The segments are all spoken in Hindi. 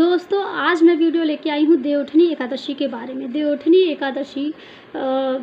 दोस्तों आज मैं वीडियो लेके आई हूँ देवउठनी एकादशी के बारे में। देवउठनी एकादशी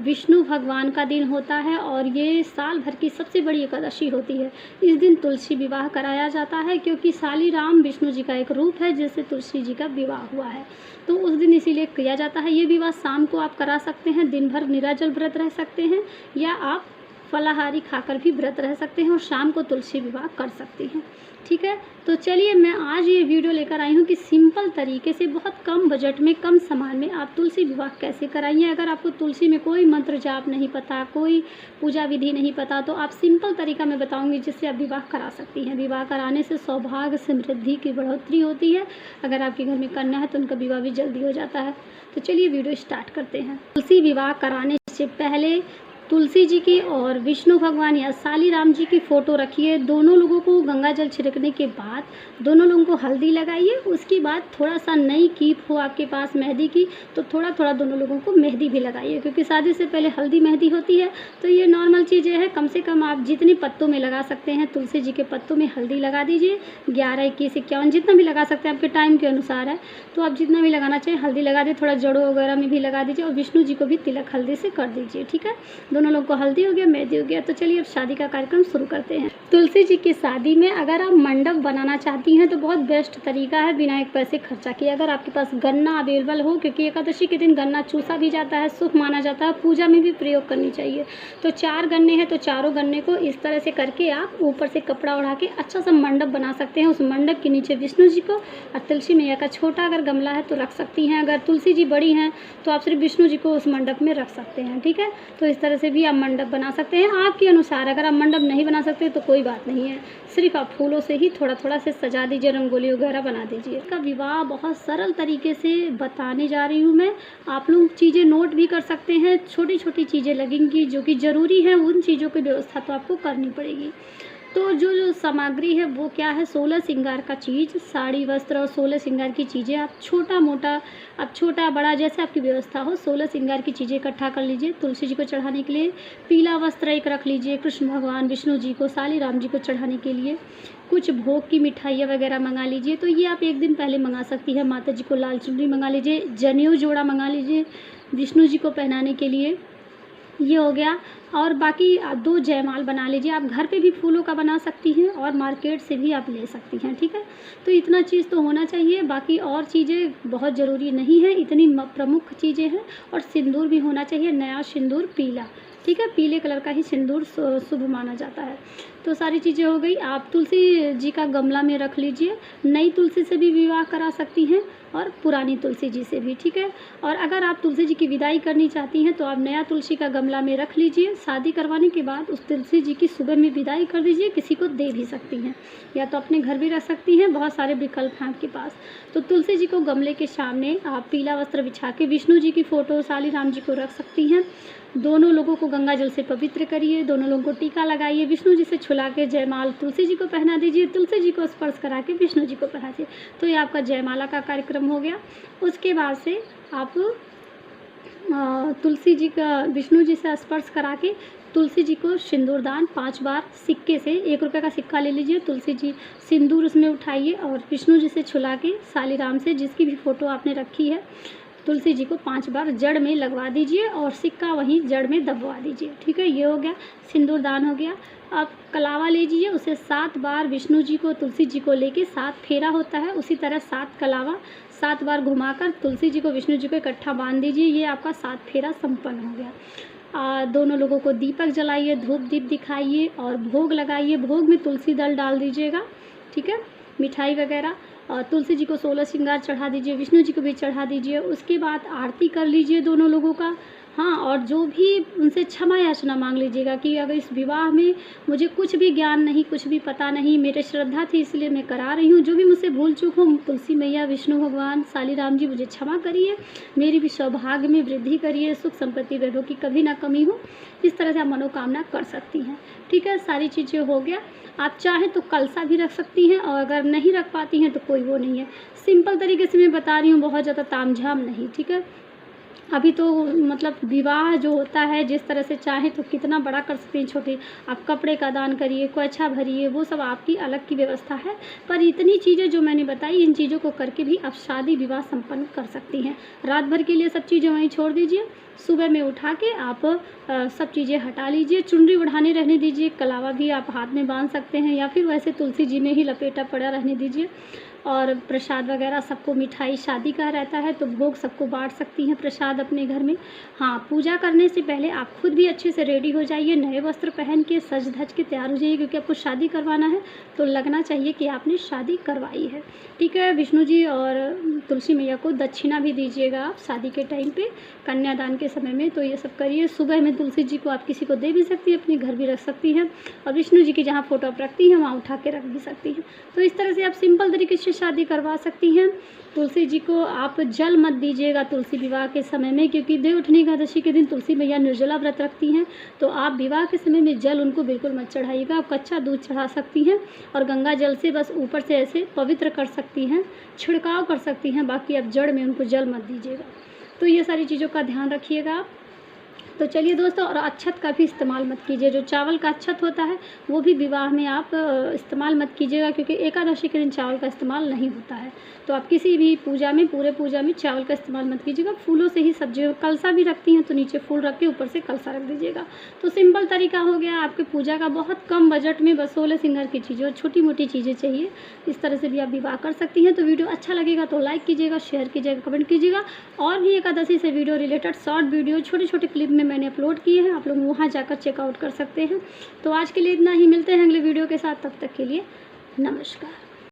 विष्णु भगवान का दिन होता है और ये साल भर की सबसे बड़ी एकादशी होती है। इस दिन तुलसी विवाह कराया जाता है क्योंकि सालीराम विष्णु जी का एक रूप है जिससे तुलसी जी का विवाह हुआ है, तो उस दिन इसीलिए किया जाता है। ये विवाह शाम को आप करा सकते हैं, दिन भर निराजल व्रत रह सकते हैं या आप फलाहारी खाकर भी व्रत रह सकते हैं और शाम को तुलसी विवाह कर सकते हैं। ठीक है, तो चलिए मैं आज ये वीडियो लेकर आई हूँ कि सिंपल तरीके से बहुत कम बजट में कम सामान में आप तुलसी विवाह कैसे कराइए। अगर आपको तुलसी में कोई मंत्र जाप नहीं पता, कोई पूजा विधि नहीं पता, तो आप सिंपल तरीका मैं बताऊँगी जिससे आप विवाह करा सकती हैं। विवाह कराने से सौभाग्य समृद्धि की बढ़ोतरी होती है। अगर आपके घर में कन्या है तो उनका विवाह भी जल्दी हो जाता है। तो चलिए वीडियो स्टार्ट करते हैं। तुलसी विवाह कराने से पहले तुलसी जी की और विष्णु भगवान या सालीराम जी की फ़ोटो रखिए। दोनों लोगों को गंगा जल छिड़कने के बाद दोनों लोगों को हल्दी लगाइए। उसके बाद थोड़ा सा नई कीप हो आपके पास मेहंदी की तो थोड़ा थोड़ा दोनों लोगों को मेहंदी भी लगाइए, क्योंकि शादी से पहले हल्दी मेहंदी होती है। तो ये नॉर्मल चीज़ें हैं, कम से कम आप जितने पत्तों में लगा सकते हैं तुलसी जी के पत्तों में हल्दी लगा दीजिए। 11, 21, 51 जितना भी लगा सकते हैं, आपके टाइम के अनुसार है, तो आप जितना भी लगाना चाहिए हल्दी लगा दीजिए। थोड़ा जड़ों वगैरह में भी लगा दीजिए और विष्णु जी को भी तिलक हल्दी से कर दीजिए। ठीक है, दोनों लोग को हल्दी हो गया, मेहंदी हो गया। तो चलिए अब शादी का कार्यक्रम शुरू करते हैं। तुलसी जी की शादी में अगर आप मंडप बनाना चाहती हैं तो बहुत बेस्ट तरीका है बिना एक पैसे खर्चा किए। अगर आपके पास गन्ना अवेलेबल हो, क्योंकि एकादशी के दिन गन्ना चूसा भी जाता है, शुभ माना जाता है, पूजा में भी प्रयोग करनी चाहिए। तो 4 गन्ने हैं तो चारों गन्ने को इस तरह से करके आप ऊपर से कपड़ा ओढ़ा के अच्छा सा मंडप बना सकते हैं। उस मंडप के नीचे विष्णु जी को और तुलसी मैया का छोटा अगर गमला है तो रख सकती हैं। अगर तुलसी जी बड़ी हैं तो आप सिर्फ विष्णु जी को उस मंडप में रख सकते हैं। ठीक है, तो इस तरह से भी आप मंडप बना सकते हैं आपके अनुसार। अगर आप मंडप नहीं बना सकते तो कोई बात नहीं है, सिर्फ आप फूलों से ही थोड़ा थोड़ा से सजा दीजिए, रंगोली वगैरह बना दीजिए। इसका विवाह बहुत सरल तरीके से बताने जा रही हूँ मैं। आप लोग चीज़ें नोट भी कर सकते हैं, छोटी छोटी चीज़ें लगेंगी जो कि ज़रूरी है, उन चीज़ों की व्यवस्था तो आपको करनी पड़ेगी। तो जो सामग्री है वो क्या है, 16 श्रृंगार का चीज़, साड़ी वस्त्र और 16 श्रृंगार की चीज़ें। आप छोटा मोटा, आप छोटा बड़ा जैसे आपकी व्यवस्था हो, 16 श्रृंगार की चीज़ें इकट्ठा कर लीजिए। तुलसी जी को चढ़ाने के लिए पीला वस्त्र एक रख लीजिए, कृष्ण भगवान विष्णु जी को, सालीराम जी को चढ़ाने के लिए कुछ भोग की मिठाइयाँ वगैरह मंगा लीजिए। तो ये आप एक दिन पहले मंगा सकती है। माता जी को लाल चुनरी मंगा लीजिए, जनेऊ जोड़ा मंगा लीजिए विष्णु जी को पहनाने के लिए, ये हो गया। और बाकी 2 जयमाल बना लीजिए। आप घर पे भी फूलों का बना सकती हैं और मार्केट से भी आप ले सकती हैं। ठीक है, तो इतना चीज़ तो होना चाहिए, बाकी और चीज़ें बहुत ज़रूरी नहीं है, इतनी प्रमुख चीज़ें हैं। और सिंदूर भी होना चाहिए, नया सिंदूर पीला। ठीक है, पीले कलर का ही सिंदूर शुभ माना जाता है। तो सारी चीज़ें हो गई। आप तुलसी जी का गमला में रख लीजिए। नई तुलसी से भी विवाह करा सकती हैं और पुरानी तुलसी जी से भी। ठीक है, और अगर आप तुलसी जी की विदाई करनी चाहती हैं तो आप नया तुलसी का गमला में रख लीजिए। शादी करवाने के बाद उस तुलसी जी की सुबह में विदाई कर दीजिए, किसी को दे भी सकती हैं या तो अपने घर भी रख सकती हैं, बहुत सारे विकल्प हैं आपके पास। तो तुलसी जी को गमले के सामने आप पीला वस्त्र बिछा के विष्णु जी की फ़ोटो, सालीराम जी को रख सकती हैं। दोनों लोगों को गंगा जल से पवित्र करिए, दोनों लोगों को टीका लगाइए, विष्णु जी से छुला के जयमाल तुलसी जी को पहना दीजिए, तुलसी जी को स्पर्श करा के विष्णु जी को पहना दीजिए। तो ये आपका जयमाला का कार्यक्रम हो गया। उसके बाद से आप तुलसी जी का विष्णु जी से स्पर्श करा के तुलसी जी को सिंदूरदान 5 बार सिक्के से 1 रुपये का सिक्का ले लीजिए, तुलसी जी सिंदूर उसमें उठाइए और विष्णु जी से छुला के सालीराम से जिसकी भी फ़ोटो आपने रखी है तुलसी जी को 5 बार जड़ में लगवा दीजिए और सिक्का वहीं जड़ में दबवा दीजिए। ठीक है, ये हो गया, सिंदूरदान हो गया। अब कलावा लीजिए, उसे 7 बार विष्णु जी को तुलसी जी को लेके 7 फेरा होता है, उसी तरह 7 कलावा 7 बार घुमाकर तुलसी जी को विष्णु जी को इकट्ठा बांध दीजिए। ये आपका 7 फेरा संपन्न हो गया। दोनों लोगों को दीपक जलाइए, धूप दीप दिखाइए और भोग लगाइए। भोग में तुलसी दल डाल दीजिएगा। ठीक है, मिठाई वगैरह, तुलसी जी को 16 श्रृंगार चढ़ा दीजिए, विष्णु जी को भी चढ़ा दीजिए। उसके बाद आरती कर लीजिए दोनों लोगों का। हाँ, और जो भी उनसे क्षमा याचना मांग लीजिएगा कि अगर इस विवाह में मुझे कुछ भी ज्ञान नहीं, कुछ भी पता नहीं, मेरे श्रद्धा थी इसलिए मैं करा रही हूँ, जो भी मुझसे भूल चूक हो, तुलसी मैया, विष्णु भगवान, सालीराम जी मुझे क्षमा करिए, मेरी भी सौभाग्य में वृद्धि करिए, सुख संपत्ति वैभव की कभी ना कमी हो। इस तरह से आप मनोकामना कर सकती हैं। ठीक है, सारी चीज़ें हो गया। आप चाहें तो कलसा भी रख सकती हैं और अगर नहीं रख पाती हैं तो कोई वो नहीं है। सिंपल तरीके से मैं बता रही हूँ, बहुत ज़्यादा तामझाम नहीं। ठीक है, अभी तो मतलब विवाह जो होता है जिस तरह से चाहें तो कितना बड़ा कर सकते हैं, छोटे आप कपड़े का दान करिए, कोयछा भरिए, वो सब आपकी अलग की व्यवस्था है। पर इतनी चीज़ें जो मैंने बताई, इन चीज़ों को करके भी आप शादी विवाह संपन्न कर सकती हैं। रात भर के लिए सब चीज़ें वहीं छोड़ दीजिए, सुबह में उठा के आप सब चीज़ें हटा लीजिए, चुनरी ओढ़ाने रहने दीजिए, कलावा भी आप हाथ में बांध सकते हैं या फिर वैसे तुलसी जी में ही लपेटा पड़ा रहने दीजिए। और प्रसाद वगैरह सबको, मिठाई शादी का रहता है तो भोग सबको बांट सकती हैं प्रसाद अपने घर में। हाँ, पूजा करने से पहले आप खुद भी अच्छे से रेडी हो जाइए, नए वस्त्र पहन के सज धज के तैयार हो जाइए, क्योंकि आपको शादी करवाना है तो लगना चाहिए कि आपने शादी करवाई है। ठीक है, विष्णु जी और तुलसी मैया को दक्षिणा भी दीजिएगा आप शादी के टाइम पे, कन्यादान के समय में। तो ये सब करिए। सुबह में तुलसी जी को आप किसी को दे भी सकती हैं, अपने घर भी रख सकती हैं, और विष्णु जी की जहाँ फ़ोटो आप रखती हैं वहाँ उठा के रख भी सकती हैं। तो इस तरह से आप सिंपल तरीके से शादी करवा सकती हैं। तुलसी जी को आप जल मत दीजिएगा तुलसी विवाह के समय में, क्योंकि देवउठनी एकादशी के दिन तुलसी मैया निर्जला व्रत रखती हैं। तो आप विवाह के समय में जल उनको बिल्कुल मत चढ़ाइएगा। आप कच्चा दूध चढ़ा सकती हैं और गंगा जल से बस ऊपर से ऐसे पवित्र कर सकती हैं, छिड़काव कर सकती हैं, बाकी आप जड़ में उनको जल मत दीजिएगा। तो ये सारी चीज़ों का ध्यान रखिएगा आप। तो चलिए दोस्तों, और अक्षत का भी इस्तेमाल मत कीजिए। जो चावल का अक्षत होता है वो भी विवाह में आप इस्तेमाल मत कीजिएगा, क्योंकि एकादशी के दिन चावल का इस्तेमाल नहीं होता है। तो आप किसी भी पूजा में, पूरे पूजा में चावल का इस्तेमाल मत कीजिएगा। फूलों से ही सब्जी, कलसा भी रखती हैं तो नीचे फूल रख के ऊपर से कलसा रख दीजिएगा। तो सिंपल तरीका हो गया आपके पूजा का, बहुत कम बजट में बस 16 सिंगार की चीज़ें और छोटी मोटी चीज़ें चाहिए। इस तरह से भी आप विवाह कर सकती हैं। तो वीडियो अच्छा लगेगा तो लाइक कीजिएगा, शेयर कीजिएगा, कमेंट कीजिएगा। और भी एकादशी से वीडियो रिलेटेड शॉर्ट वीडियो छोटे छोटे क्लिप में मैंने अपलोड किए हैं, आप लोग वहाँ जाकर चेकआउट कर सकते हैं। तो आज के लिए इतना ही, मिलते हैं अगले वीडियो के साथ, तब तक के लिए नमस्कार।